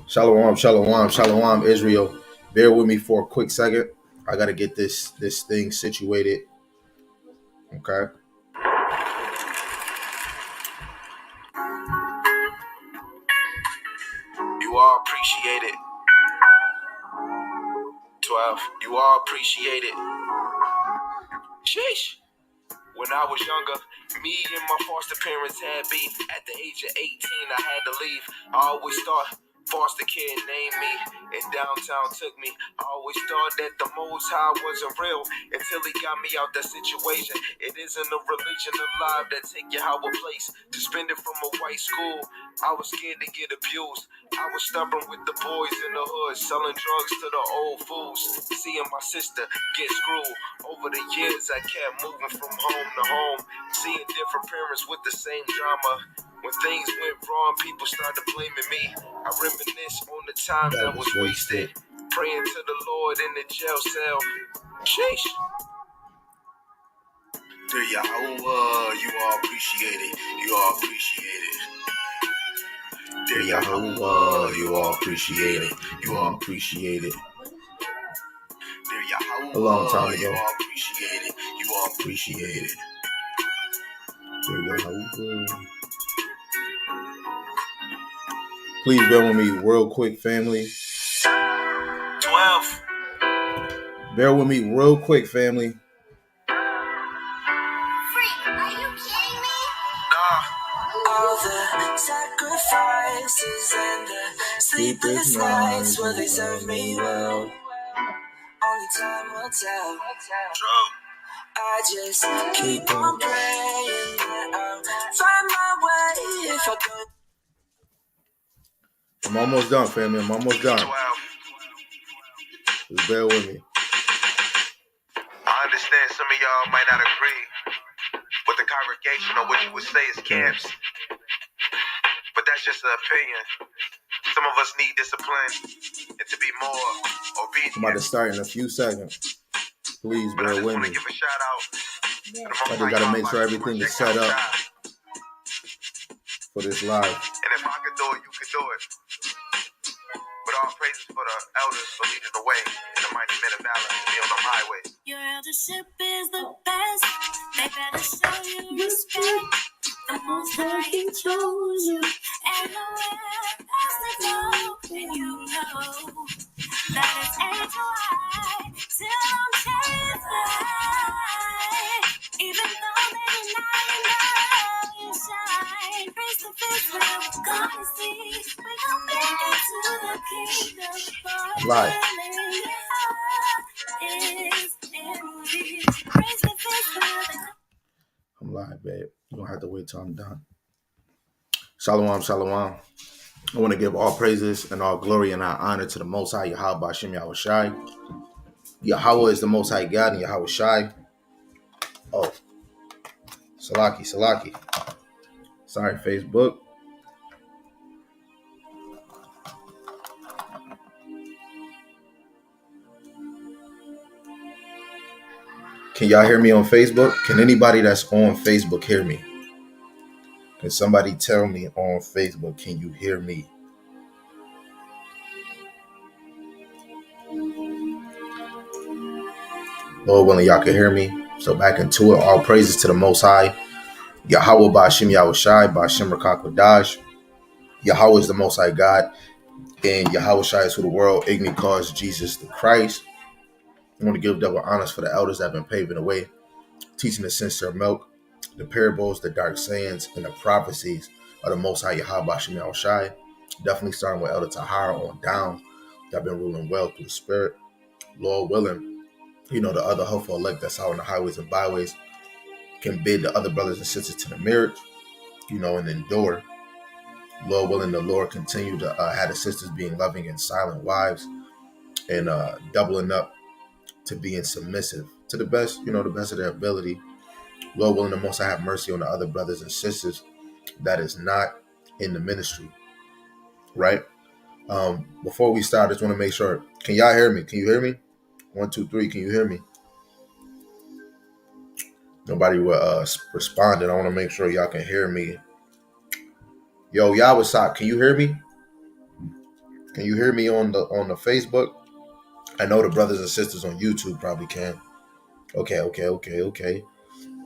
Shalom, shalom, shalom, Israel. Bear with me for a quick second. I gotta get this thing situated. Okay. You all appreciate it. 12. You all appreciate it. Sheesh. When I was younger, me and my foster parents had beef. At the age of 18, I had to leave. I always thought foster kid named me and downtown took me. I always thought that the Most High wasn't real until he got me out that situation. It isn't a religion alive that take you how a place to spend it from a white school. I was scared to get abused. I was stubborn with the boys in the hood, selling drugs to the old fools. Seeing my sister get screwed. Over the years, I kept moving from home to home, seeing different parents with the same drama. When things went wrong, people started blaming me. I reminisce on the time that was wasted, praying to the Lord in the jail cell. Sheesh. Dear Yahweh, you all appreciate it. You all appreciate it. Dear Yahweh, you all appreciate it. You all appreciate it. Dear Yahweh, a long time ago. You all appreciate it. You all appreciate it. Dear Yahweh. Please bear with me real quick, family. 12. Bear with me real quick, family. Are you kidding me? Nah. All the sacrifices and the sleepless nights, will they serve me well? Only time will tell. True. I just keep on praying that I'll find my way if I go. I'm almost done, family. I'm almost done. 12. Just bear with me. I understand some of y'all might not agree with the congregation or what you would say is camps, but that's just an opinion. Some of us need discipline and to be more obedient. I'm about to start in a few seconds. Please But I bear just with want me. to give a shout out to the Most I just gotta High make sure everything is set up for this live. And if I could do it, you could do it. But all praises for the elders for leading the way and the mighty men of valor to be on the highways. Your eldership is the best. They better show you respect. The Most High He chose you, and nowhere else to go. And you know that it's age wide till I'm chased by. Even though they deny you shine. Praise the fifth where we're gonna see. We gon' make it to the kingdom. Live. I'm live, babe. You don't have to wait till I'm done. Shalom, shalom. I want to give all praises and all glory and all honor to the Most High Yahweh Bashem Yahweh Shai. Yahweh is the Most High God and Yahweh Shai. Oh, Salaki. Sorry, Facebook. Can y'all hear me on Facebook? Can anybody that's on Facebook hear me? Can somebody tell me on Facebook, can you hear me? Lord willing, y'all can hear me. So back into it. All praises to the Most High. Yahweh Ba'ashem Yahweh Shai, Ba'ashem Rakak Wadash. Yahweh is the Most High God. And Yahweh Shai is who the world ignorantly calls Jesus the Christ. I want to give double honors for the elders that have been paving the way, teaching the sincere milk, the parables, the dark sayings, and the prophecies of the Most High Yahweh Ba'ashem Yahweh Shai. Definitely starting with Elder Tahara on down. Y'all been ruling well through the Spirit. Lord willing, the other hopeful elect that's out on the highways and byways can bid the other brothers and sisters to the marriage, and endure. Lord willing, the Lord continue to have the sisters being loving and silent wives and doubling up to being submissive to the best, the best of their ability. Lord willing, the Most High have mercy on the other brothers and sisters that is not in the ministry, right? Before we start, I just want to make sure, can y'all hear me? Can you hear me? 1, 2, 3, can you hear me? Nobody will responded. I want to make sure y'all can hear me. Yo, Yawasop, can you hear me? Can you hear me on the Facebook? I know the brothers and sisters on YouTube probably can. Okay.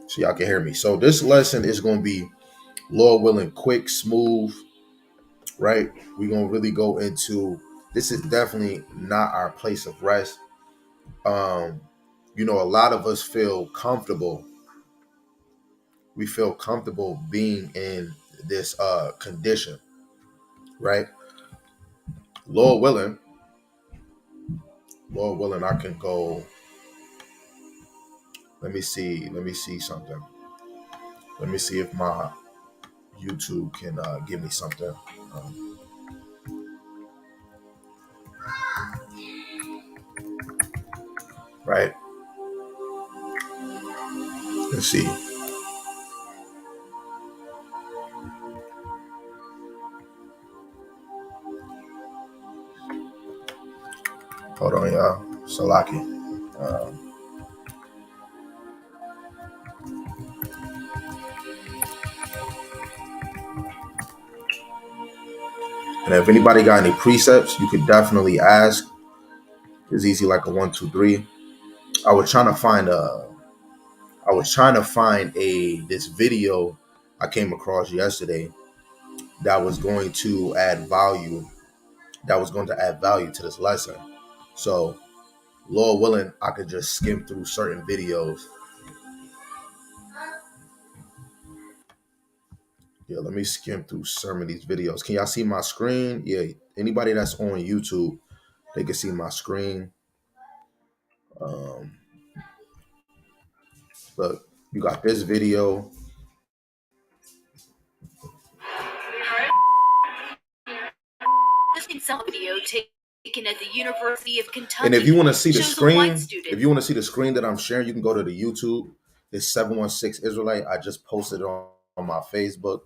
So y'all can hear me. So this lesson is going to be, Lord willing, quick, smooth, right? We're going to really go into, this is definitely not our place of rest. You know, a lot of us feel comfortable. We feel comfortable being in this condition, right? Lord willing, I can go. Let me see something. Let me see if my YouTube can give me something. Right. Let's see. Hold on, y'all. Salaki. And if anybody got any precepts, you could definitely ask. It's easy, like a 1, 2, 3. I was trying to find this video I came across yesterday that was going to add value. To this lesson. So, Lord willing, I could just skim through certain videos. Yeah, let me skim through some of these videos. Can y'all see my screen? Yeah, anybody that's on YouTube, they can see my screen. Look, you got this video. Some video taken at the University of Kentucky. And if you want to see the screen, that I'm sharing, you can go to the YouTube. It's 716 Israelite. I just posted it on my Facebook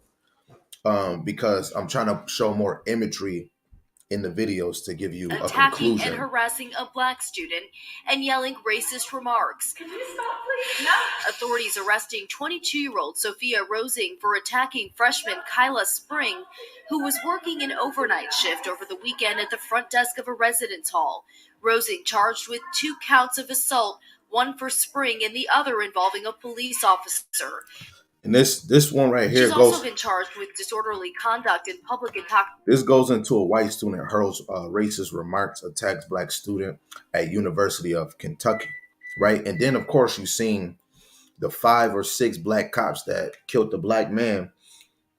because I'm trying to show more imagery in the videos to give you a conclusion. Attacking and harassing a black student and yelling racist remarks. Can you stop, please? No. Authorities arresting 22-year-old Sophia Rosing for attacking freshman Kyla Spring, who was working an overnight shift over the weekend at the front desk of a residence hall. Rosing charged with 2 counts of assault, one for Spring and the other involving a police officer. And this one right here She's also been charged with disorderly conduct in public intoxication. This goes into a white student hurls racist remarks, attacks black student at University of Kentucky, right? And then, of course, you've seen the 5 or 6 black cops that killed the black man.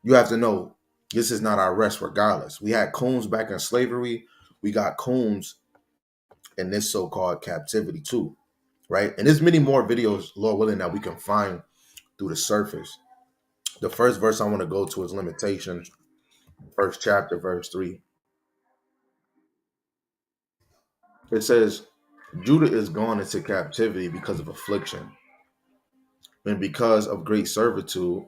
You have to know this is not our rest regardless. We had coons back in slavery. We got coons in this so-called captivity too, right? And there's many more videos, Lord willing, that we can find through the surface. The first verse I want to go to is Limitations, 1st chapter, verse 3. It says, Judah is gone into captivity because of affliction, and because of great servitude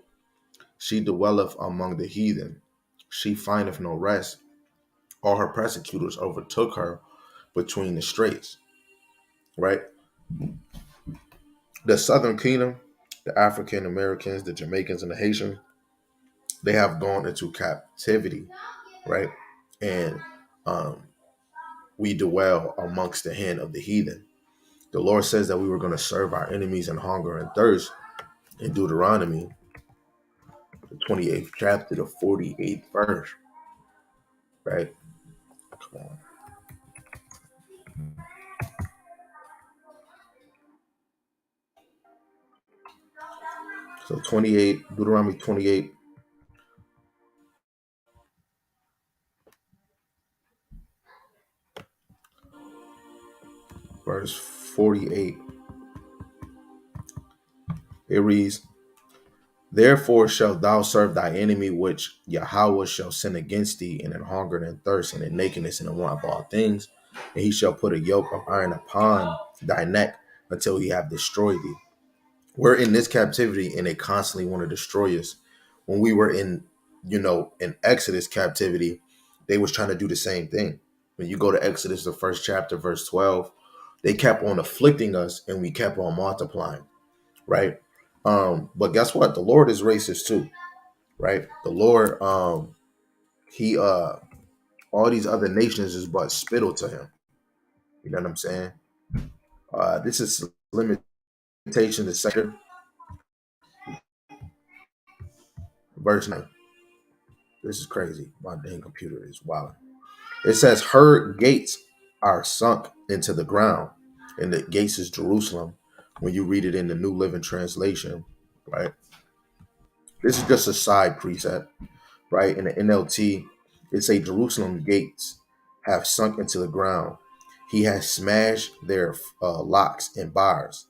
she dwelleth among the heathen. She findeth no rest. All her persecutors overtook her between the straits. Right? The Southern Kingdom, the African Americans, the Jamaicans, and the Haitians, they have gone into captivity, right? And we dwell amongst the hand of the heathen. The Lord says that we were going to serve our enemies in hunger and thirst in Deuteronomy, the 28th chapter, the 48th verse, right? Come on. So Deuteronomy 28. Verse 48. It reads, Therefore shalt thou serve thy enemy, which Yahweh shall send against thee, and in hunger and thirst, and in nakedness, and in want of all things. And he shall put a yoke of iron upon thy neck until he have destroyed thee. We're in this captivity, and they constantly want to destroy us. When we were in Exodus captivity, they was trying to do the same thing. When you go to Exodus, the 1st chapter, verse 12, they kept on afflicting us, and we kept on multiplying, right? But guess what? The Lord is racist too, right? The Lord He all these other nations is but spittle to him. You know what I'm saying? This is limitation to sector verse 9. This is crazy. My dang computer is wild. It says her gates are sunk into the ground, and the gates is Jerusalem. When you read it in the New Living Translation, right? This is just a side precept, right? In the NLT, it say Jerusalem gates have sunk into the ground. He has smashed their locks and bars.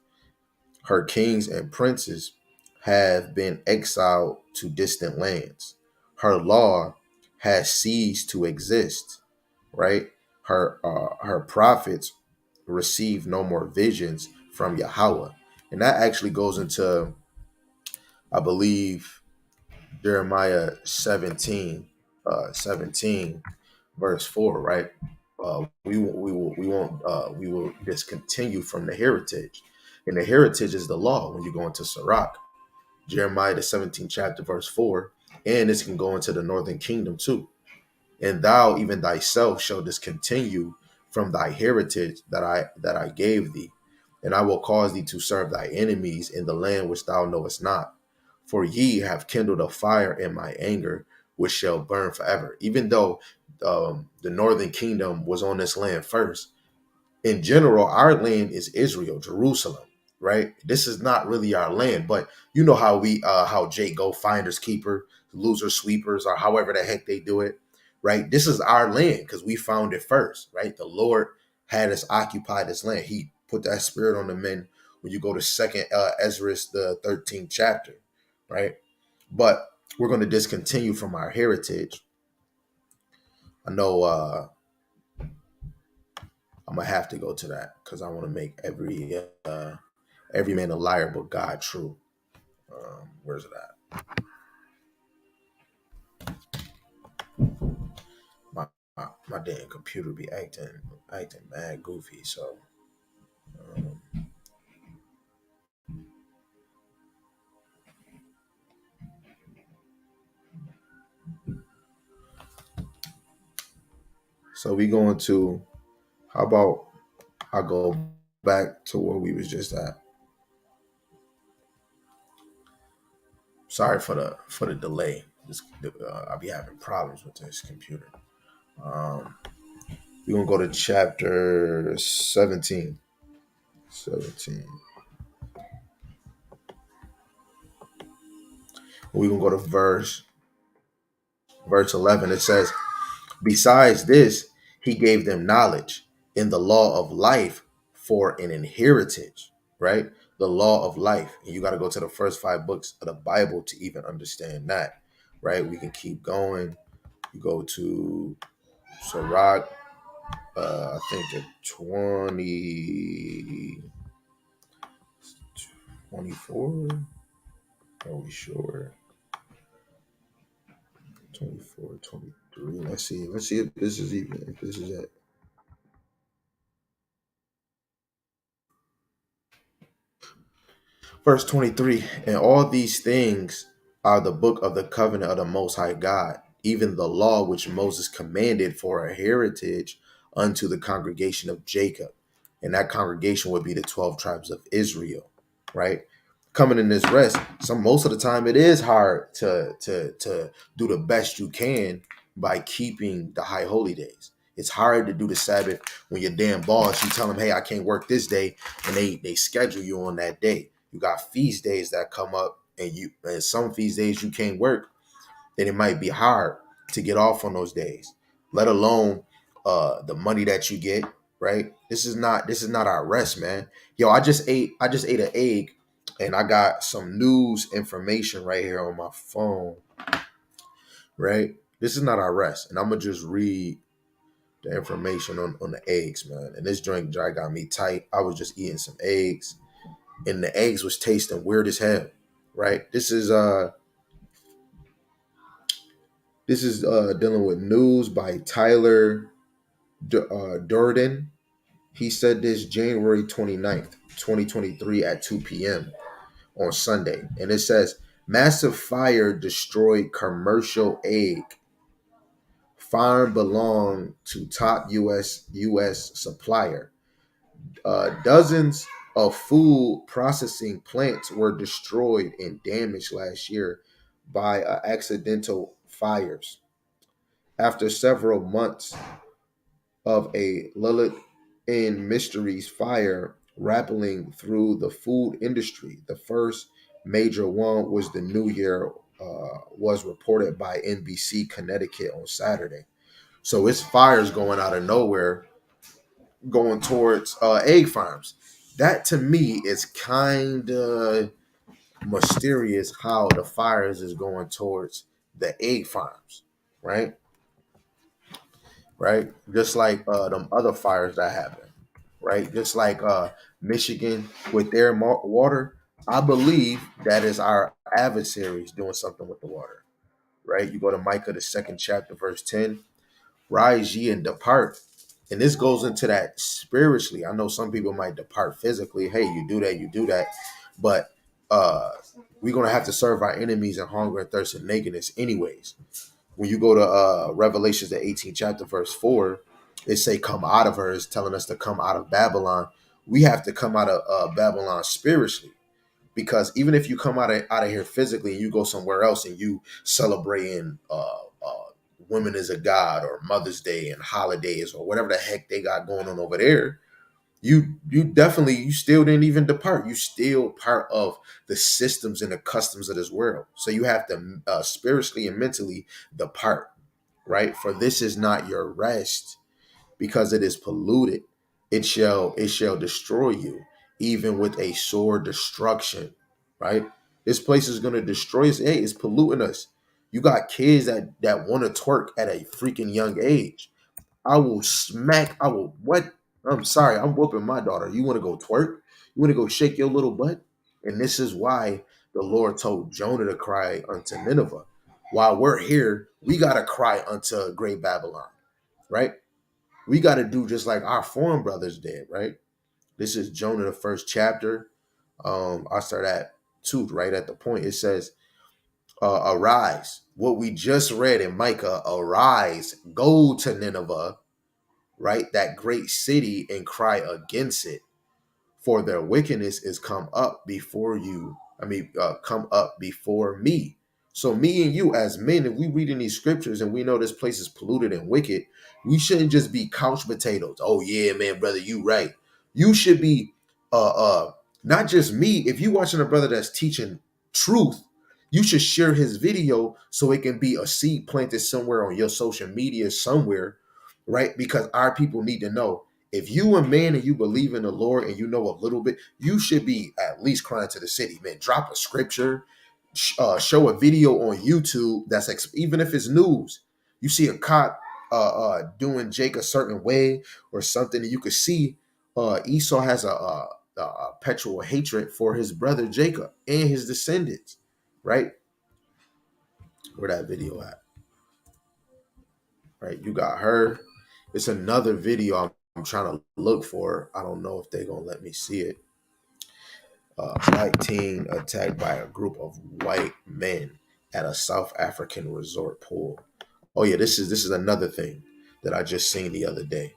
Her kings and princes have been exiled to distant lands. Her law has ceased to exist, right? Her prophets receive no more visions from Yahweh. And that actually goes into, I believe, Jeremiah 17, verse 4, right? We will discontinue from the heritage. And the heritage is the law when you go into Sirach. Jeremiah the 17th chapter, verse 4. And this can go into the northern kingdom too. And thou even thyself shall discontinue from thy heritage that I gave thee, and I will cause thee to serve thy enemies in the land which thou knowest not. For ye have kindled a fire in my anger, which shall burn forever. Even though the northern kingdom was on this land first, in general, our land is Israel, Jerusalem, right? This is not really our land, but you know how how Jake go finders keeper, loser sweepers, or however the heck they do it, right? This is our land because we found it first, right? The Lord had us occupy this land. He put that spirit on the men when you go to Second Ezra, the 13th chapter, right? But we're going to discontinue from our heritage. I know I'm gonna have to go to that because I want to make every man a liar but God true. Where's it at? My damn computer be acting mad goofy. So so we going to, how about I go back to where we was just at. Sorry for the delay. I'll be having problems with this computer. We're gonna go to chapter 17. 17. We're gonna go to verse 11. It says, besides this, he gave them knowledge in the law of life for an inheritance, right? The law of life. And you got to go to the first 5 books of the Bible to even understand that, right? We can keep going. You go to Sirach, I think the 24. Are we sure? 24, 23. Let's see if this is it. Verse 23, and all these things are the book of the covenant of the Most High God, even the law which Moses commanded for a heritage unto the congregation of Jacob. And that congregation would be the 12 tribes of Israel, right? Coming in this rest, most of the time it is hard to do the best you can by keeping the high holy days. It's hard to do the Sabbath when your damn boss, you tell them, hey, I can't work this day, and they schedule you on that day. You got feast days that come up, and some feast days you can't work, then it might be hard to get off on those days, let alone the money that you get, right? This is not our rest, man. Yo, I just ate an egg, and I got some news information right here on my phone, right? This is not our rest, and I'm gonna just read the information on the eggs, man. And this drink dry got me tight. I was just eating some eggs, and the eggs was tasting weird as hell, right? This is dealing with news by Tyler Durden. He said this January 29th, 2023 at 2 p.m. on Sunday. And it says, massive fire destroyed commercial egg Farm belonged to top U.S. supplier. Dozens of food processing plants were destroyed and damaged last year by accidental fires. After several months of a Lilith in Mysteries fire rappelling through the food industry, the first major one was the New Year, was reported by NBC Connecticut on Saturday. So it's fires going out of nowhere, going towards egg farms. That to me is kind of mysterious how the fires is going towards the egg farms, right? Right? Just like them other fires that happen, right? Just like Michigan with their water. I believe that is our adversaries doing something with the water, right? You go to Micah, the second chapter, verse 10. Rise ye and depart. And this goes into that spiritually. I know some people might depart physically. Hey, you do that, you do that. But we're going to have to serve our enemies in hunger and thirst and nakedness anyways. When you go to Revelations, the 18th chapter, verse 4, it say come out of her. It's telling us to come out of Babylon. We have to come out of Babylon spiritually. Because even if you come out of here physically and you go somewhere else and you celebrating women as a god or Mother's Day and holidays or whatever the heck they got going on over there, you still didn't even depart. You still part of the systems and the customs of this world. So you have to spiritually and mentally depart, right? For this is not your rest, because it is polluted. It shall destroy you, even with a sore destruction, right? This place is going to destroy us. Hey, it's polluting us. You got kids that want to twerk at a freaking young age. I will what? I'm sorry, I'm whooping my daughter. You want to go twerk? You want to go shake your little butt? And this is why the Lord told Jonah to cry unto Nineveh. While we're here, we got to cry unto great Babylon, right? We got to do just like our foreign brothers did, right? This is Jonah, the first chapter. I start at 2, right at the point. It says, arise. What we just read in Micah, arise, go to Nineveh, right? That great city, and cry against it. For their wickedness is come up before you. Come up before me. So me and you as men, if we read in these scriptures and we know this place is polluted and wicked, we shouldn't just be couch potatoes. Oh yeah, man, brother, you right. You should be not just me. If you watching a brother that's teaching truth, you should share his video so it can be a seed planted somewhere on your social media somewhere, right? Because our people need to know. If you a man and you believe in the Lord and you know a little bit, you should be at least crying to the city, man. Drop a scripture, show a video on YouTube that's even if it's news. You see a cop doing Jake a certain way or something, and you could see Esau has a perpetual hatred for his brother Jacob and his descendants, right? Where that video at? Right, you got her. It's another video I'm trying to look for. I don't know if they're gonna let me see it. Black teen attacked by a group of white men at a South African resort pool. Oh yeah, this is another thing that I just seen the other day.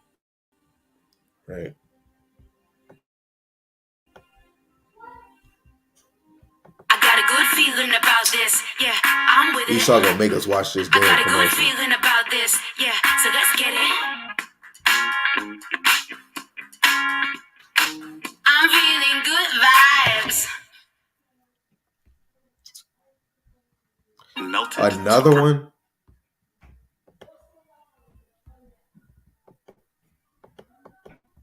Right. I got a good feeling about this. Yeah, I'm with it. Esau gonna make us watch this damn I got a commercial. good feeling about this. Yeah, so let's get it. I'm feeling good vibes. Another one.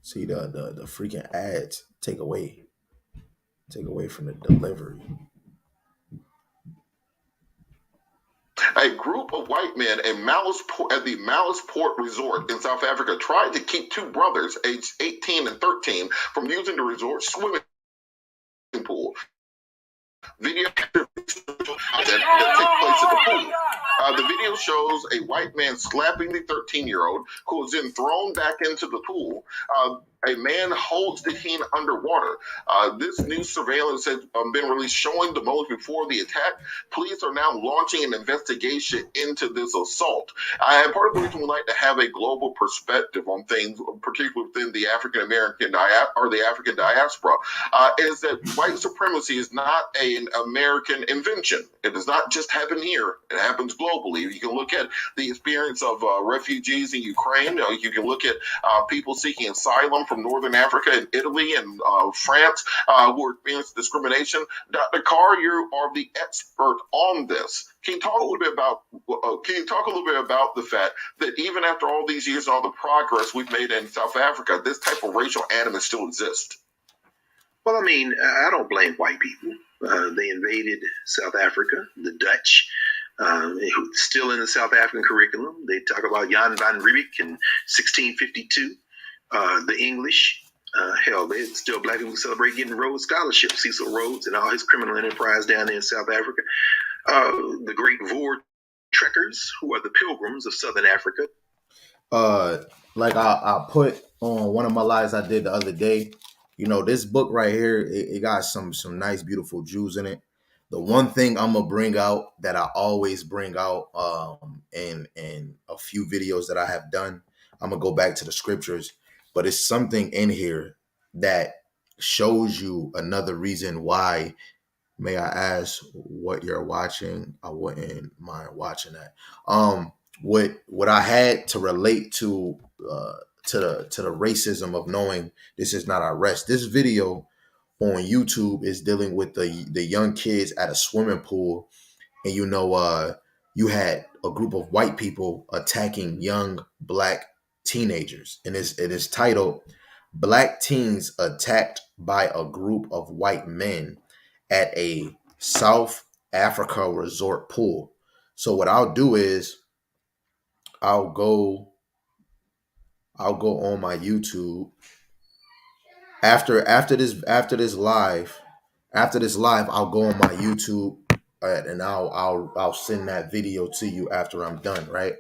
See the freaking ads take away from the delivery. A group of white men at the Malice Port Resort in South Africa tried to keep 2 brothers aged 18 and 13 from using the resort swimming pool. Video that took place at the pool. The video shows a white man slapping the 13-year-old, who was then thrown back into the pool. A man holds the king underwater. This new surveillance has been released showing the moments before the attack. Police are now launching an investigation into this assault. And part of the reason we like to have a global perspective on things, particularly within the African American or the African diaspora, is that white supremacy is not an American invention. It does not just happen here; it happens globally. You can look at the experience of refugees in Ukraine. You can look at people seeking asylum from Northern Africa and Italy and France who experience discrimination. Dr. Carr, you are the expert on this. Can you talk a little bit about the fact that even after all these years and all the progress we've made in South Africa, this type of racial animus still exists? Well, I mean, I don't blame white people. They invaded South Africa, the Dutch. Still in the South African curriculum, they talk about Jan van Riebeeck in 1652. The English, hell, there's still black people who celebrate getting Rhodes Scholarship, Cecil Rhodes and all his criminal enterprise down there in South Africa. The great Voor trekkers, who are the pilgrims of Southern Africa. Like I put on one of my lives I did the other day, this book right here, it got some nice, beautiful Jews in it. The one thing I'm gonna bring out that I always bring out in a few videos that I have done, I'm gonna go back to the scriptures, but it's something in here that shows you another reason why. May I ask what you're watching? I wouldn't mind watching that. What I had to relate to the racism of knowing this is not our rest. This video on YouTube is dealing with the young kids at a swimming pool, and you had a group of white people attacking young black teenagers, and it is titled "Black Teens Attacked by a Group of White Men at a South Africa Resort Pool." So what I'll do is I'll go on my YouTube after this live. After this live, I'll go on my YouTube and I'll send that video to you after I'm done, right?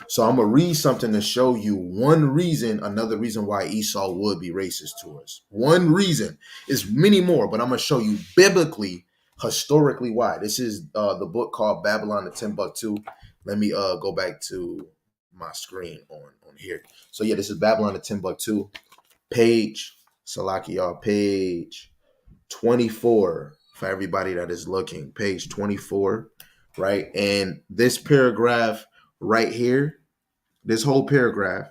So I'm gonna read something to show you another reason why Esau would be racist to us. One reason. Is many more, but I'm gonna show you biblically, historically why. This is the book called Babylon the Timbuktu. Let me go back to my screen on here. So yeah, this is Babylon the Timbuktu, page 24 for everybody that is looking. Page 24, right? And this paragraph right here, this whole paragraph,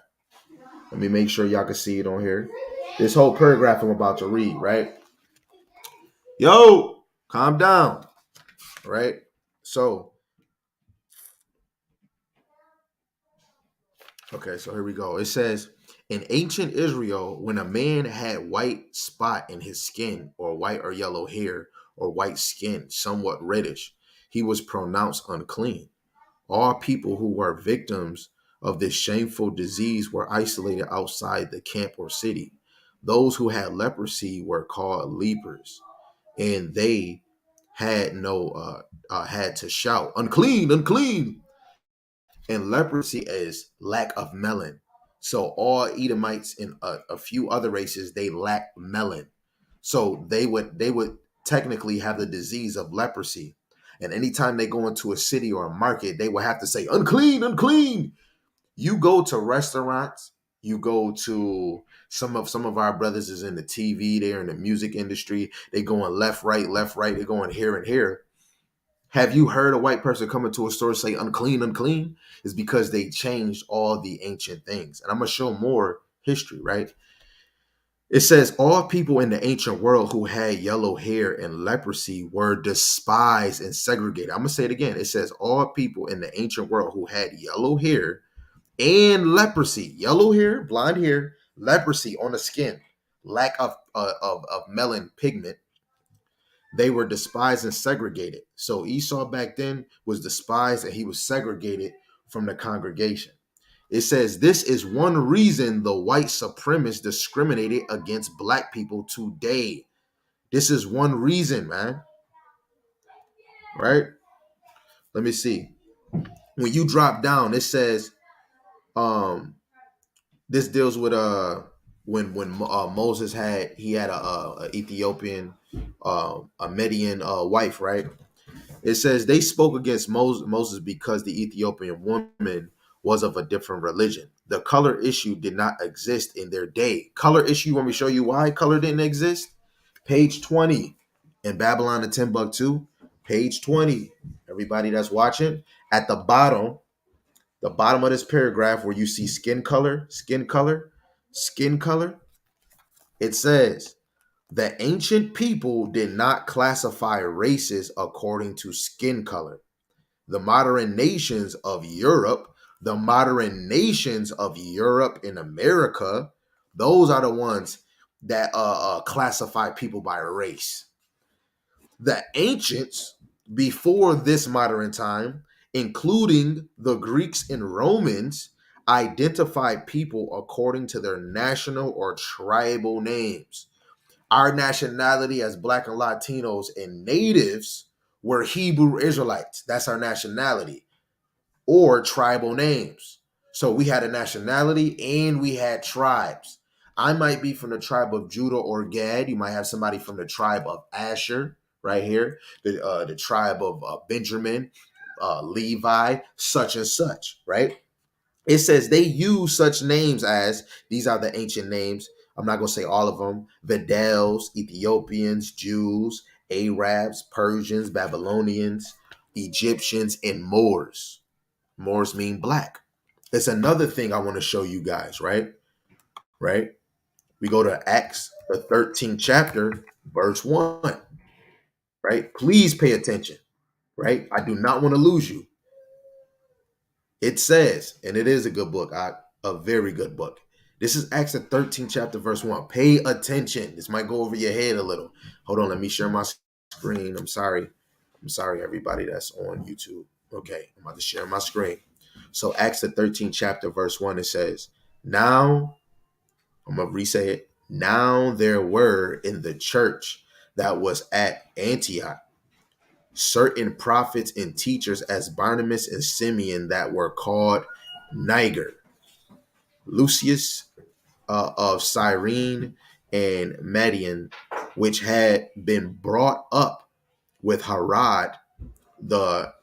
let me make sure y'all can see it on here. This whole paragraph I'm about to read, right? Yo, calm down, right? So, okay, so here we go. It says, in ancient Israel, when a man had white spot in his skin, or white or yellow hair, or white skin, somewhat reddish, he was pronounced unclean. All people who were victims of this shameful disease were isolated outside the camp or city. Those who had leprosy were called lepers, and they had had to shout, "Unclean, unclean!" And leprosy is lack of melon. So all Edomites and a few other races, they lack melon. So they would technically have the disease of leprosy. And anytime they go into a city or a market, they will have to say, "Unclean, unclean." You go to restaurants, you go to some of our brothers is in the TV, they're in the music industry, they going left, right, they're going here and here. Have you heard a white person come into a store and say "unclean, unclean"? It's because they changed all the ancient things. And I'm going to show more history, right? It says all people in the ancient world who had yellow hair and leprosy were despised and segregated. I'm going to say it again. It says all people in the ancient world who had yellow hair and leprosy, yellow hair, blonde hair, leprosy on the skin, lack of melon pigment, they were despised and segregated. So Esau back then was despised and he was segregated from the congregation. It says this is one reason the white supremacists discriminated against black people today. This is one reason, man. Right? Let me see. When you drop down, it says this deals with Moses had a Ethiopian, a Median wife, right? It says they spoke against Moses because the Ethiopian woman was of a different religion. The color issue did not exist in their day. Color issue, want me to show you why color didn't exist? Page 20 in Babylon and Timbuktu, page 20. Everybody that's watching, at the bottom of this paragraph where you see skin color, it says the ancient people did not classify races according to skin color. The modern nations of Europe in America, those are the ones that classify people by race. The ancients before this modern time, including the Greeks and Romans, identified people according to their national or tribal names. Our nationality as Black and Latinos and natives were Hebrew Israelites. That's our nationality, or tribal names. So we had a nationality and we had tribes. I might be from the tribe of Judah or Gad. You might have somebody from the tribe of Asher right here, the tribe of Benjamin, Levi, such and such, right? It says they use such names as, these are the ancient names. I'm not going to say all of them. Vidals, Ethiopians, Jews, Arabs, Persians, Babylonians, Egyptians, and Moors. Moors mean black. That's another thing I want to show you guys, right? Right? We go to Acts, the 13th chapter, verse 1, right? Please pay attention, right? I do not want to lose you. It says, and it is a good book, a very good book. This is Acts the 13th chapter, verse 1. Pay attention. This might go over your head a little. Hold on, let me share my screen. I'm sorry, everybody that's on YouTube. Okay, I'm about to share my screen. So Acts the 13th chapter, verse 1, it says, now, I'm going to re-say it. Now there were in the church that was at Antioch certain prophets and teachers as Barnabas and Simeon that were called Niger, Lucius of Cyrene, and Madian, which had been brought up with Herod the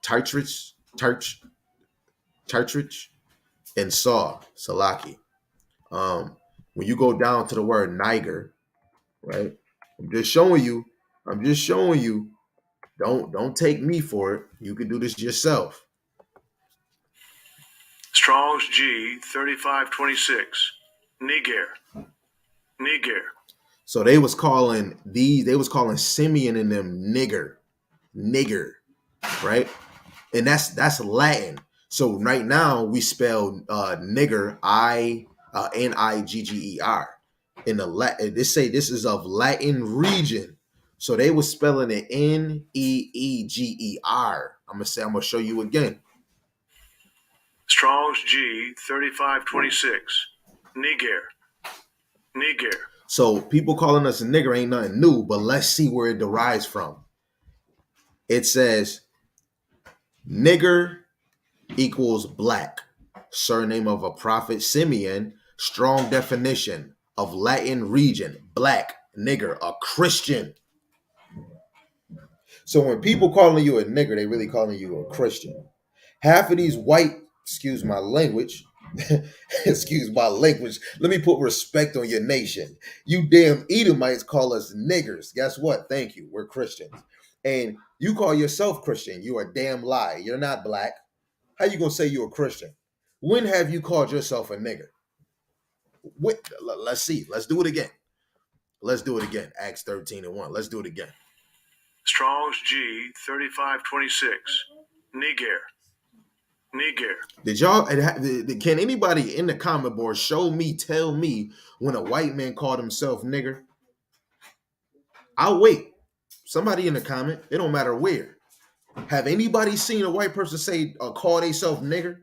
Tetrarch and Saul, Salaki. When you go down to the word Niger, right? I'm just showing you. Don't take me for it. You can do this yourself. Strong's G 3526. Niger. So they was calling Simeon and them nigger, right? And that's Latin. So right now we spell nigger Nigger. In the Latin, they say this is of Latin region. So they was spelling it Neeger. I'm gonna show you again. Strong's G 3526. Niger. So people calling us a nigger ain't nothing new, but let's see where it derives from. It says nigger equals black. Surname of a prophet, Simeon. Strong definition of Latin region, black, nigger, a Christian. So when people calling you a nigger, they really calling you a Christian. Half of these white, excuse my language, let me put respect on your nation. You damn Edomites call us niggers. Guess what? Thank you. We're Christians. And you call yourself Christian. You're a damn lie. You're not black. How you gonna say you're a Christian? When have you called yourself a nigger? Let's see. Let's do it again. Acts 13:1. Let's do it again. Strong's G 3526. Niger. Did y'all? Can anybody in the comment board tell me when a white man called himself nigger? I'll wait. Somebody in the comment. It don't matter where. Have anybody seen a white person say call themselves nigger?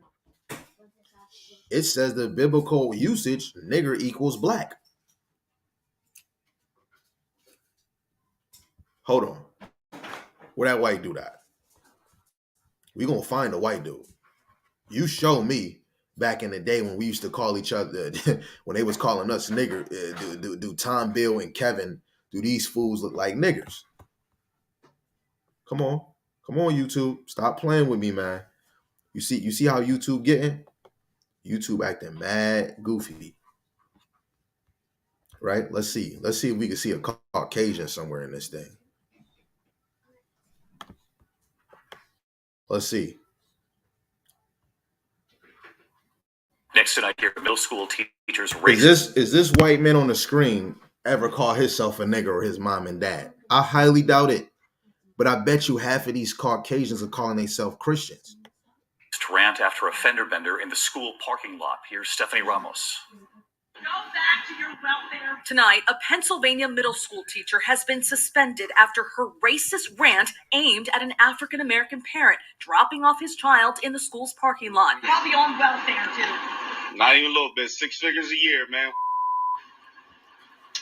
It says the biblical usage, nigger equals black. Hold on. Where that white dude at? We gonna find a white dude. You show me back in the day when we used to call each other, when they was calling us nigger, do Tom, Bill, and Kevin, do these fools look like niggers? Come on, YouTube, stop playing with me, man. You see how YouTube getting? YouTube acting mad goofy, right? Let's see if we can see a Caucasian somewhere in this thing. Let's see. Next tonight here, middle school teachers racist. Is this white man on the screen ever call himself a nigger or his mom and dad? I highly doubt it. But I bet you half of these Caucasians are calling themselves Christians. Rant after a fender bender in the school parking lot. Here's Stephanie Ramos. Go back to your welfare. Tonight, a Pennsylvania middle school teacher has been suspended after her racist rant aimed at an African-American parent dropping off his child in the school's parking lot. Probably on welfare, too. Not even a little bit. 6 figures a year, man.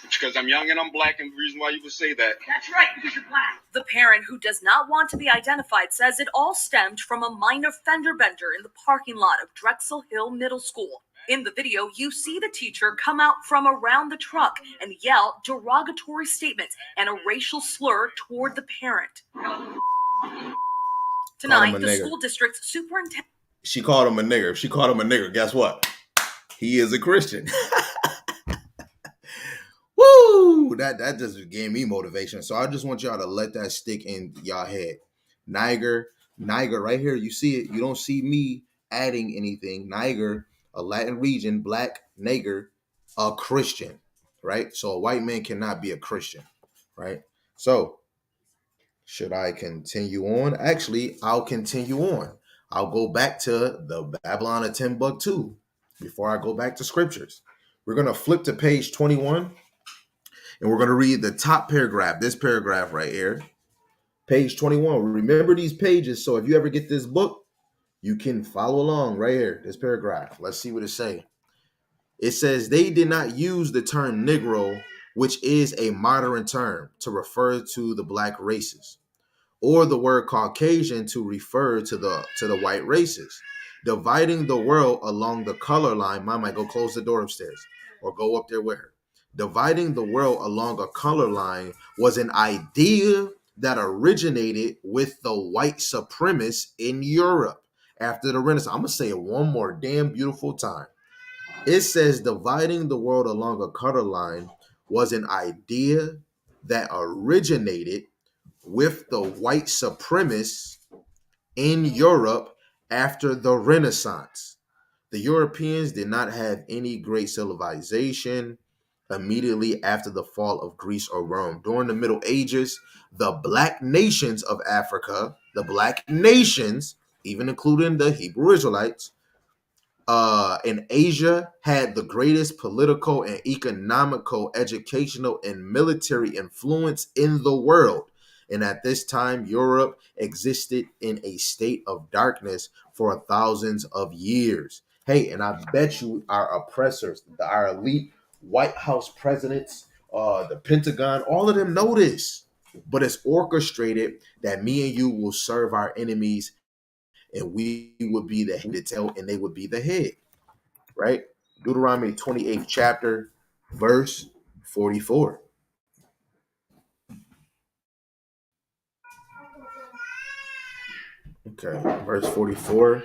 It's because I'm young and I'm black, and the reason why you would say that. That's right, because you're black. The parent, who does not want to be identified, says it all stemmed from a minor fender bender in the parking lot of Drexel Hill Middle School. In the video, you see the teacher come out from around the truck and yell derogatory statements and a racial slur toward the parent. Tonight, the school district's superintendent... She called him a nigger. If she called him a nigger, guess what? He is a Christian. Woo! That just gave me motivation. So I just want y'all to let that stick in y'all head. Niger right here. You see it. You don't see me adding anything. Niger, a Latin region, black, nigger, a Christian, right? So a white man cannot be a Christian, right? So should I continue on? Actually, I'll continue on. I'll go back to the Babylon of Timbuktu before I go back to scriptures. We're going to flip to page 21. And we're going to read the top paragraph, this paragraph right here, page 21. Remember these pages, so if you ever get this book, you can follow along right here, this paragraph. Let's see what it says. It says, they did not use the term Negro, which is a modern term, to refer to the black races, or the word Caucasian to refer to the white races. Dividing the world along the color line, Mom might go close the door upstairs or go up there with her. Dividing the world along a color line was an idea that originated with the white supremacists in Europe after the Renaissance. I'm going to say it one more damn beautiful time. It says dividing the world along a color line was an idea that originated with the white supremacists in Europe after the Renaissance. The Europeans did not have any great civilization immediately after the fall of Greece or Rome. During the Middle Ages, the black nations of Africa, the black nations, even including the Hebrew Israelites, in Asia, had the greatest political and economical, educational, and military influence in the world. And at this time, Europe existed in a state of darkness for thousands of years. Hey, and I bet you our oppressors, our elite White House presidents, the Pentagon, all of them know this. But it's orchestrated that me and you will serve our enemies, and we would be the head to tail, and they would be the head. Right? Deuteronomy 28th chapter, verse 44. Okay, verse 44.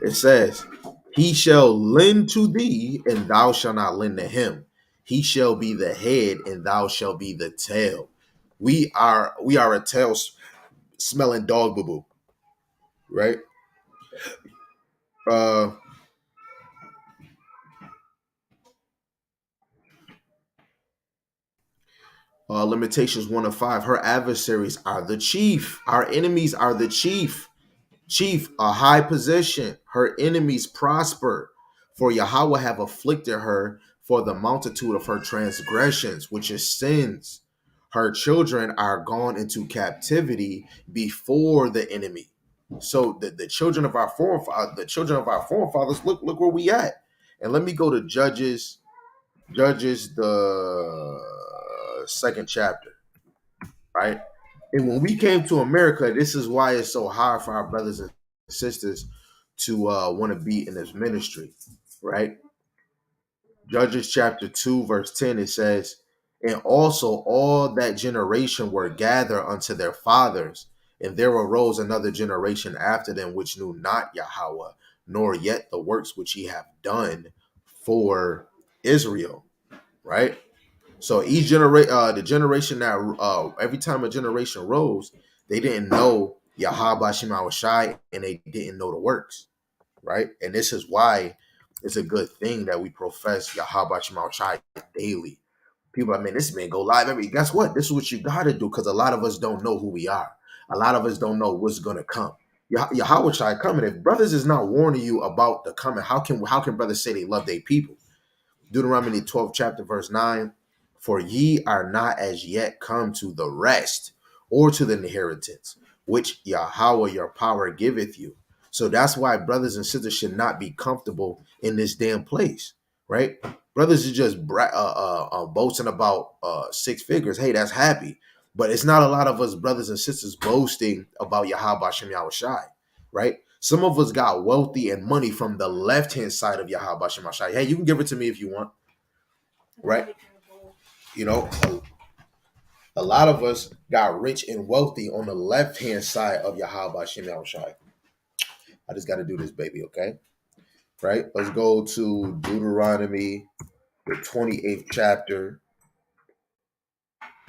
It says, he shall lend to thee, and thou shalt not lend to him. He shall be the head, and thou shalt be the tail. We are a tail smelling dog boo-boo, right? Limitations 1 of 5. Her adversaries are the chief. Our enemies are the chief. Chief, a high position. Her enemies prosper. For Yahweh have afflicted her for the multitude of her transgressions, which is sins. Her children are gone into captivity before the enemy. So the children of our forefathers, look where we at. And let me go to Judges, the 2nd chapter, right? And when we came to America, this is why it's so hard for our brothers and sisters to want to be in this ministry, right? Judges chapter 2, verse 10, it says, and also all that generation were gathered unto their fathers, and there arose another generation after them which knew not Yahweh, nor yet the works which he hath done for Israel, right? So each the generation that every time a generation rose, they didn't know Yahweh Shema Shai, and they didn't know the works, right? And this is why it's a good thing that we profess Yahweh Shema Shai daily. People, I mean, this man go live every. Guess what? This is what you got to do, because a lot of us don't know who we are. A lot of us don't know what's gonna come. Yahweh Shai coming. If brothers is not warning you about the coming, how can brothers say they love their people? Deuteronomy 12th chapter verse 9, for ye are not as yet come to the rest or to the inheritance, which Yahweh your power giveth you. So that's why brothers and sisters should not be comfortable in this damn place, right? Brothers are just boasting about 6 figures. Hey, that's happy. But it's not a lot of us brothers and sisters boasting about Yahweh Shem Yahweh Shai, right? Some of us got wealthy and money from the left-hand side of Yahweh Shem Shai. Hey, you can give it to me if you want, right? You know, a lot of us got rich and wealthy on the left-hand side of Yahweh Shem Yahweh Shai. I just got to do this, baby, okay? Right? Let's go to Deuteronomy, the 28th chapter,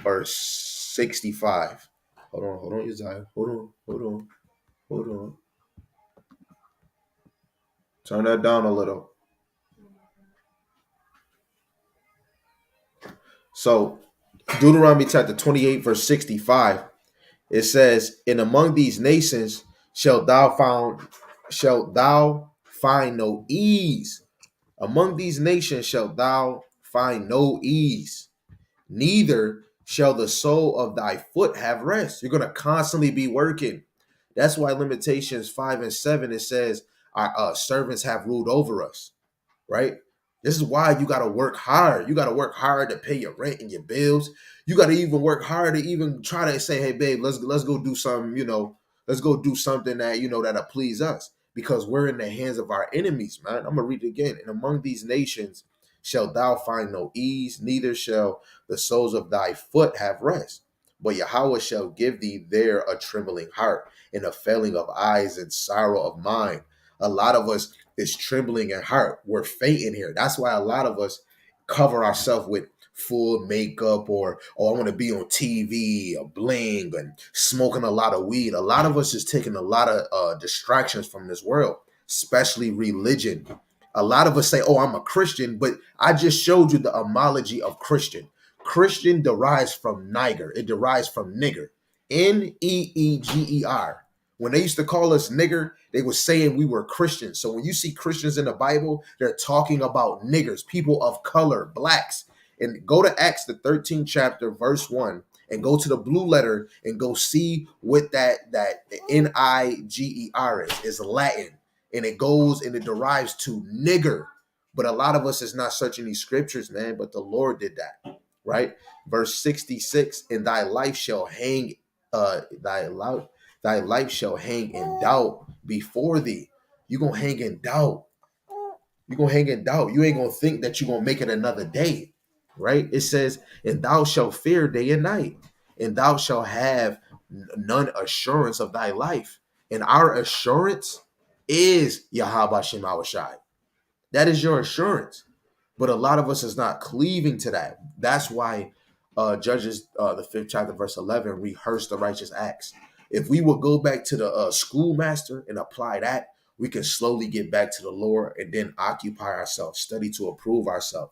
verse 65. Hold on, Uzziah. Hold on. Turn that down a little. So, Deuteronomy chapter 28, verse 65, it says, and among these nations shalt thou find no ease. Among these nations shalt thou find no ease, neither shall the sole of thy foot have rest. You're going to constantly be working. That's why Limitations 5 and 7, it says, our servants have ruled over us, right? This is why you got to work hard. You got to work hard to pay your rent and your bills. You got to even work hard to even try to say, hey, babe, let's go do something, let's go do something that, that'll please us, because we're in the hands of our enemies, man. I'm going to read it again. And among these nations shalt thou find no ease, neither shall the soles of thy foot have rest. But Yahweh shall give thee there a trembling heart and a failing of eyes and sorrow of mind. A lot of us is trembling in heart. We're fainting here. That's why a lot of us cover ourselves with full makeup, or I want to be on TV, or bling, and smoking a lot of weed. A lot of us is taking a lot of distractions from this world, especially religion. A lot of us say, oh, I'm a Christian, but I just showed you the etymology of Christian. Christian derives from Niger. It derives from nigger. Neeger. When they used to call us nigger, they were saying we were Christians. So when you see Christians in the Bible, they're talking about niggers, people of color, blacks. And go to Acts, the 13th chapter, verse 1, and go to the blue letter and go see what that Niger is. It's Latin. And it goes and it derives to nigger. But a lot of us is not searching these scriptures, man. But the Lord did that, right? Verse 66, and thy life shall hang, thy life shall hang in doubt before thee. You're going to hang in doubt. You're going to hang in doubt. You ain't going to think that you're going to make it another day, right? It says, and thou shalt fear day and night, and thou shalt have none assurance of thy life. And our assurance is Yahweh Shem Yahweh Shai. That is your assurance. But a lot of us is not cleaving to that. That's why Judges, the 5th chapter, verse 11, rehearse the righteous acts. If we would go back to the schoolmaster and apply that, we can slowly get back to the Lord and then occupy ourselves, study to approve ourselves.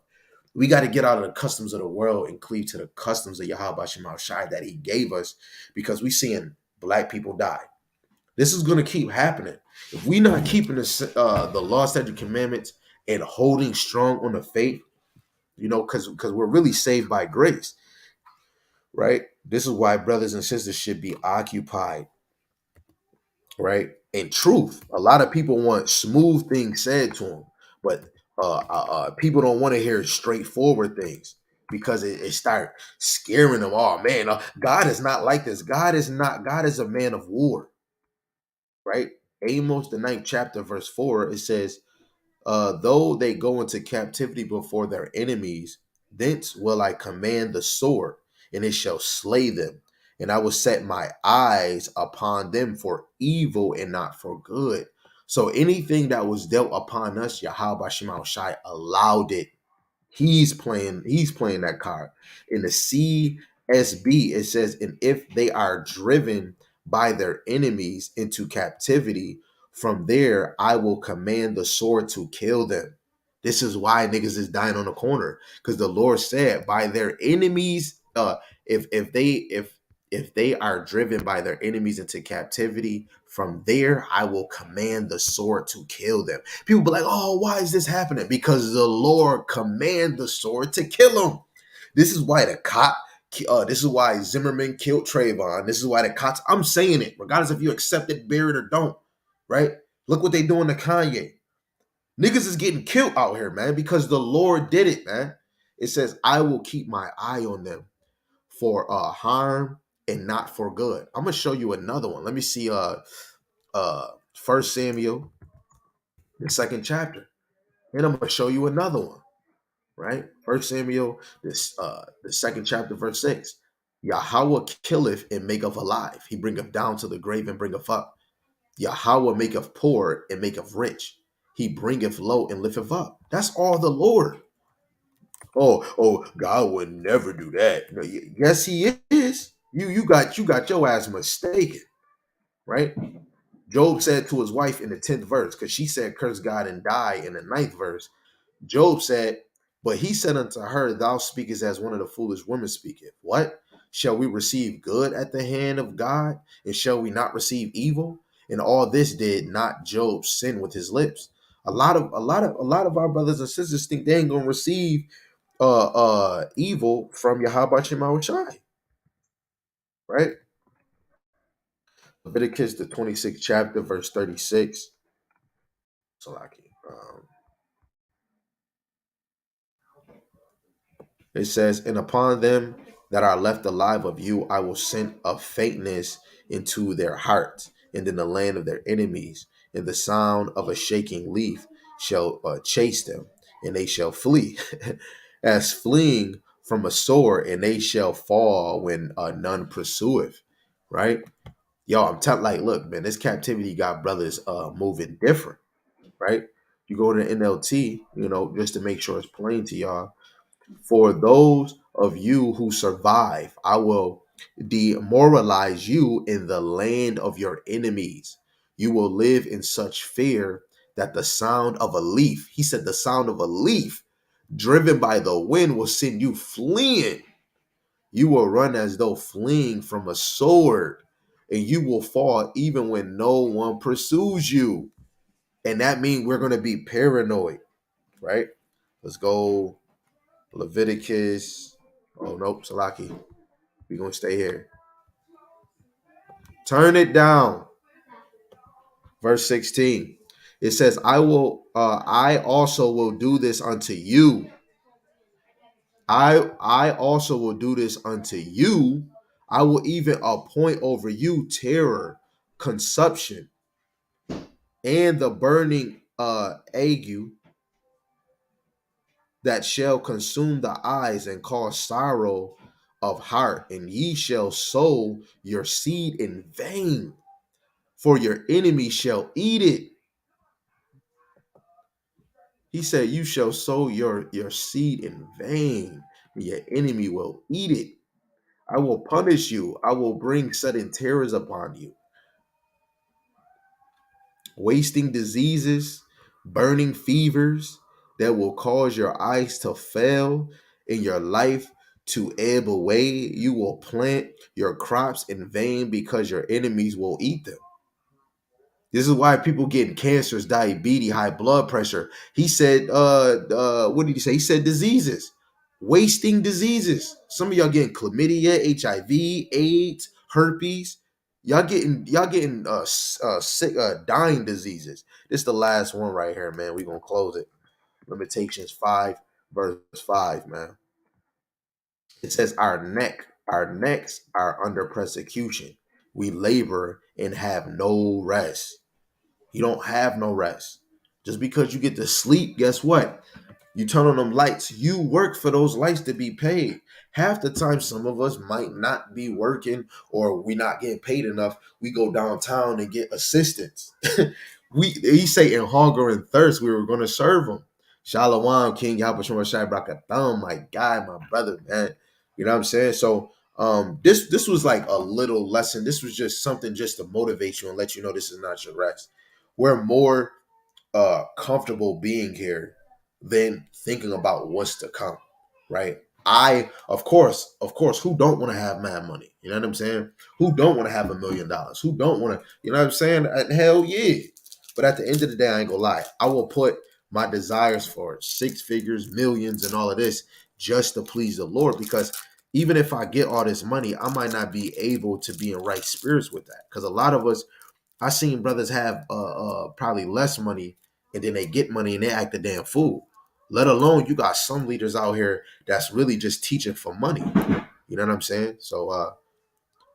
We got to get out of the customs of the world and cleave to the customs of Yahweh Shem Yahweh Shai that he gave us, because we seeing black people die. This is going to keep happening. If we not keeping the law, statute, commandments, and holding strong on the faith, because we're really saved by grace, right? This is why brothers and sisters should be occupied, right? In truth, a lot of people want smooth things said to them, but people don't want to hear straightforward things, because it start scaring them. Oh man, God is not like this. God is a man of war, right? Amos, the 9th chapter, verse 4, it says, though they go into captivity before their enemies, thence will I command the sword, and it shall slay them. And I will set my eyes upon them for evil and not for good. So anything that was dealt upon us, Yahweh Shema Shai allowed it. He's playing that card. In the CSB, it says, and if they are driven by their enemies into captivity, from there I will command the sword to kill them. This is why niggas is dying on the corner. Because the Lord said, by their enemies, if they are driven by their enemies into captivity, from there I will command the sword to kill them. People be like, oh, why is this happening? Because the Lord command the sword to kill them. This is why this is why Zimmerman killed Trayvon. This is why the cops, I'm saying it, regardless if you accept it, bear it, or don't, right? Look what they doing to Kanye. Niggas is getting killed out here, man, because the Lord did it, man. It says, I will keep my eye on them for harm and not for good. I'm gonna show you another one. Let me see 1 Samuel, the 2nd chapter. And I'm gonna show you another one, right? 1 Samuel, the 2nd chapter, verse 6. Yahweh killeth and maketh alive. He bringeth down to the grave and bringeth up. Yahweh maketh poor and maketh rich. He bringeth low and lifteth up. That's all the Lord. Oh, God would never do that. No, yes, he is. You got your ass mistaken, right? Job said to his wife in the 10th verse, because she said, curse God and die in the 9th verse. Job said, but he said unto her, thou speakest as one of the foolish women speaketh. What? Shall we receive good at the hand of God? And shall we not receive evil? And all this did not Job sin with his lips. A lot of our brothers and sisters think they ain't gonna receive evil from Yahweh Shema Shai, right? Leviticus, the 26th chapter, verse 36. It says, and upon them that are left alive of you, I will send a faintness into their hearts, and in the land of their enemies, and the sound of a shaking leaf shall chase them, and they shall flee, as fleeing from a sword, and they shall fall when none pursueth. Right? Yo, I'm telling, like, look, man, this captivity got brothers moving different, right? You go to the NLT, just to make sure it's plain to y'all. For those of you who survive, I will demoralize you in the land of your enemies. You will live in such fear that the sound of a leaf, he said, the sound of a leaf driven by the wind will send you fleeing. You will run as though fleeing from a sword, and you will fall even when no one pursues you. And that means we're going to be paranoid, right? Let's go Leviticus. Oh, nope, Salaki. We're going to stay here. Turn it down. Verse 16. It says, I also will do this unto you. I also will do this unto you. I will even appoint over you terror, consumption, and the burning ague that shall consume the eyes and cause sorrow of heart, and ye shall sow your seed in vain, for your enemy shall eat it. He said, you shall sow your seed in vain, and your enemy will eat it. I will punish you. I will bring sudden terrors upon you. Wasting diseases, burning fevers that will cause your eyes to fail and your life to ebb away. You will plant your crops in vain because your enemies will eat them. This is why people getting cancers, diabetes, high blood pressure. He said, what did he say? He said diseases, wasting diseases. Some of y'all getting chlamydia, HIV, AIDS, herpes. Y'all getting sick, dying diseases. This is the last one right here, man. We're gonna close it. Lamentations 5, verse 5, man. It says, our necks are under persecution. We labor and have no rest. You don't have no rest. Just because you get to sleep, guess what? You turn on them lights. You work for those lights to be paid. Half the time, some of us might not be working or we not getting paid enough. We go downtown and get assistance. He say in hunger and thirst, we were going to serve him. Shalom, King Yahweh Shai Brakatham, my guy, my brother, man. You know what I'm saying? So this was like a little lesson. This was just something just to motivate you and let you know this is not your rest. We're more comfortable being here than thinking about what's to come, right? Of course, who don't want to have mad money? You know what I'm saying? Who don't want to have $1 million? Who don't want to, you know what I'm saying? Hell yeah. But at the end of the day, I ain't gonna lie. I will put my desires for 6 figures, millions, and all of this just to please the Lord, because even if I get all this money, I might not be able to be in right spirits with that. Because a lot of us, I seen brothers have probably less money and then they get money and they act a damn fool. Let alone you got some leaders out here that's really just teaching for money. You know what I'm saying? So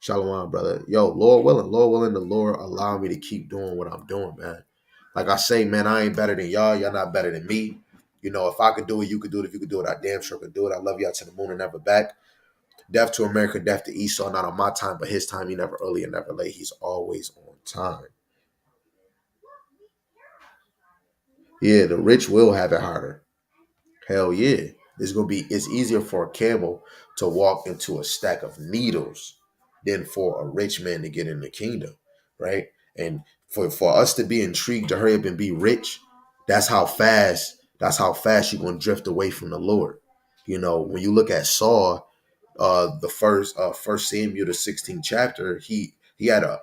shalom, brother. Yo, Lord willing, the Lord allow me to keep doing what I'm doing, man. Like I say, man, I ain't better than y'all. Y'all not better than me. You know, if I could do it, you could do it. If you could do it, I damn sure could do it. I love y'all to the moon and never back. Death to America, death to Esau, not on my time, but his time. He never early and never late. He's always on time. Yeah, the rich will have it harder. Hell yeah. It's easier for a camel to walk into a stack of needles than for a rich man to get in the kingdom, right? And for us to be intrigued to hurry up and be rich, that's how fast you're gonna drift away from the Lord. You know, when you look at Saul, the first Samuel, the 16th chapter, he had a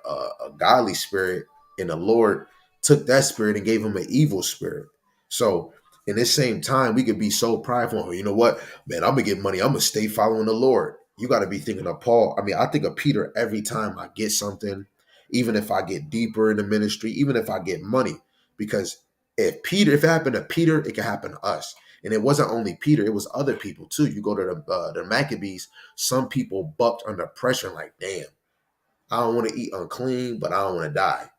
godly spirit, and the Lord took that spirit and gave him an evil spirit. So in this same time, we could be so prideful. Oh, you know what, man, I'm gonna get money. I'm gonna stay following the Lord. You got to be thinking of Paul. I mean, I think of Peter every time I get something, even if I get deeper in the ministry, even if I get money, because if it happened to Peter, it can happen to us. And it wasn't only Peter, it was other people too. You go to the Maccabees, some people bucked under pressure like, damn, I don't want to eat unclean, but I don't want to die.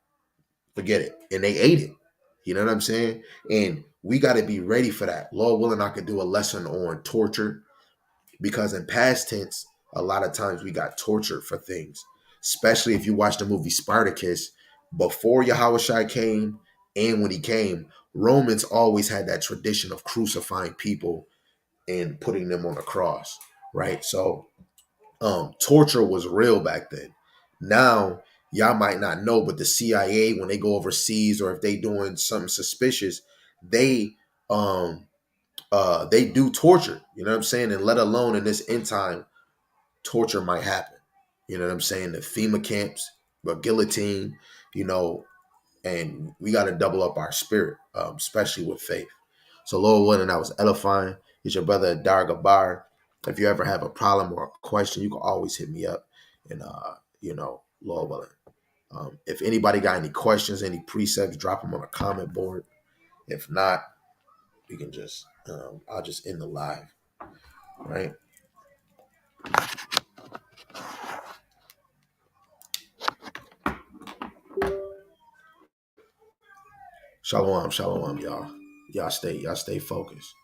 Forget it. And they ate it. You know what I'm saying? And we got to be ready for that. Lord willing, I could do a lesson on torture, because in past tense, a lot of times we got tortured for things, especially if you watch the movie Spartacus. Before Yahushua came and when he came, Romans always had that tradition of crucifying people and putting them on a cross, right? So torture was real back then. Now, y'all might not know, but the CIA, when they go overseas or if they doing something suspicious, they do torture. You know what I'm saying? And let alone in this end time, torture might happen. You know what I'm saying? The FEMA camps, the guillotine, you know, and we got to double up our spirit, especially with faith. So Lord willing, that was edifying. It's your brother Dar Gabar. If you ever have a problem or a question, you can always hit me up. And you know, Lord willing. If anybody got any questions, any precepts, drop them on a comment board. If not, we can just I'll just end the live. Right. Shalom, y'all. Y'all stay focused.